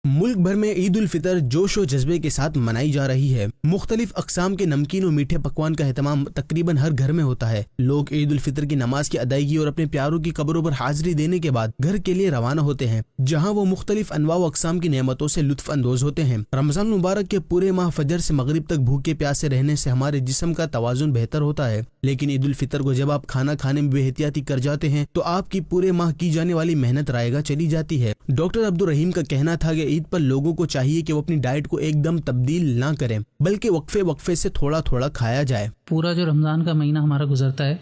ملک بھر میں عید الفطر جوش و جذبے کے ساتھ منائی جا رہی ہے۔ مختلف اقسام کے نمکین و میٹھے پکوان کا اہتمام تقریباً ہر گھر میں ہوتا ہے۔ لوگ عید الفطر کی نماز کی ادائیگی اور اپنے پیاروں کی قبروں پر حاضری دینے کے بعد گھر کے لیے روانہ ہوتے ہیں، جہاں وہ مختلف انواع و اقسام کی نعمتوں سے لطف اندوز ہوتے ہیں۔ رمضان مبارک کے پورے ماہ فجر سے مغرب تک بھوکے پیاسے رہنے سے ہمارے جسم کا توازن بہتر ہوتا ہے، لیکن عید الفطر کو جب آپ کھانا کھانے میں بے احتیاطی کر جاتے ہیں تو آپ کی پورے ماہ کی جانے والی محنت رائے گاہ چلی جاتی ہے۔ ڈاکٹر عبدالرحیم کا کہنا تھا کہ عید پر لوگوں کو چاہیے کہ وہ اپنی ڈائٹ کو ایک دم تبدیل نہ کریں، بلکہ وقفے وقفے سے تھوڑا تھوڑا کھایا جائے۔ پورا جو رمضان کا مہینہ ہمارا گزرتا ہے،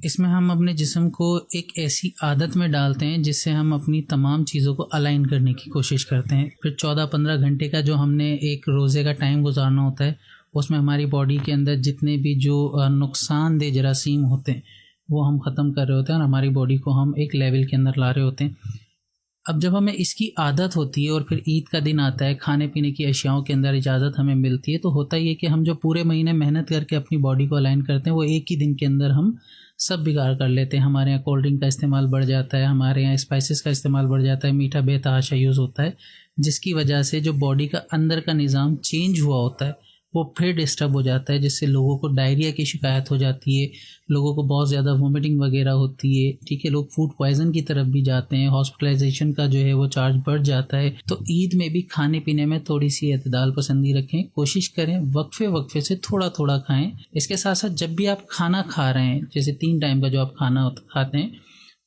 اس میں ہم اپنے جسم کو ایک ایسی عادت میں ڈالتے ہیں جس سے ہم اپنی تمام چیزوں کو الائن کرنے کی کوشش کرتے ہیں۔ پھر 14-15 گھنٹے کا جو ہم نے ایک روزے کا ٹائم گزارنا ہوتا ہے، اس میں ہماری باڈی کے اندر جتنے بھی جو نقصان دہ جراثیم ہوتے ہیں وہ ہم ختم کر رہے ہوتے ہیں اور ہماری باڈی کو ہم ایک لیول کے اندر لا رہے ہوتے ہیں۔ اب جب ہمیں اس کی عادت ہوتی ہے اور پھر عید کا دن آتا ہے، کھانے پینے کی اشیاؤں کے اندر اجازت ہمیں ملتی ہے، تو ہوتا یہ کہ ہم جو پورے مہینے محنت کر کے اپنی باڈی کو الائن کرتے ہیں وہ ایک ہی دن کے اندر ہم سب بگاڑ کر لیتے ہیں۔ ہمارے یہاں کولڈ ڈرنک کا استعمال بڑھ جاتا ہے، ہمارے یہاں اسپائسز کا استعمال بڑھ جاتا ہے، میٹھا بے تحاشا یوز ہوتا ہے، جس کی وجہ سے جو باڈی کا اندر کا نظام چینج ہوا ہوتا ہے وہ پھر ڈسٹرب ہو جاتا ہے، جس سے لوگوں کو ڈائریا کی شکایت ہو جاتی ہے، لوگوں کو بہت زیادہ وومٹنگ وغیرہ ہوتی ہے، ٹھیک ہے، لوگ فوڈ پوائزن کی طرف بھی جاتے ہیں، ہاسپٹلائزیشن کا جو ہے وہ چارج بڑھ جاتا ہے۔ تو عید میں بھی کھانے پینے میں تھوڑی سی اعتدال پسندی رکھیں، کوشش کریں وقفے وقفے سے تھوڑا تھوڑا کھائیں۔ اس کے ساتھ ساتھ جب بھی آپ کھانا کھا رہے ہیں، جیسے 3 ٹائم کا جو آپ کھانا کھاتے ہیں،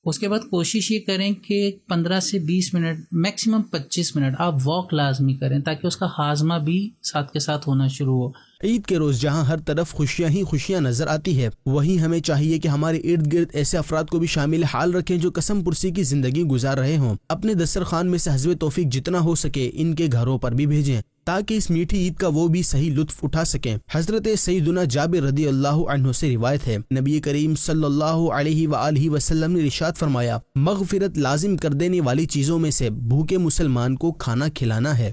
اس کے بعد کوشش یہ کریں کہ 15 سے 20 منٹ میکسیمم 25 منٹ آپ واک لازمی کریں، تاکہ اس کا ہاضمہ بھی ساتھ کے ساتھ ہونا شروع ہو۔ عید کے روز جہاں ہر طرف خوشیاں ہی خوشیاں نظر آتی ہے، وہیں ہمیں چاہیے کہ ہمارے ارد گرد ایسے افراد کو بھی شامل حال رکھیں جو قسم پرسی کی زندگی گزار رہے ہوں۔ اپنے دسترخوان میں سے حسب توفیق جتنا ہو سکے ان کے گھروں پر بھی بھیجیں، تاکہ اس میٹھی عید کا وہ بھی صحیح لطف اٹھا سکیں۔ حضرت سیدنا جابر رضی اللہ عنہ سے روایت ہے، نبی کریم صلی اللہ علیہ وآلہ وسلم نے ارشاد فرمایا، مغفرت لازم کر دینے والی چیزوں میں سے بھوکے مسلمان کو کھانا کھلانا ہے۔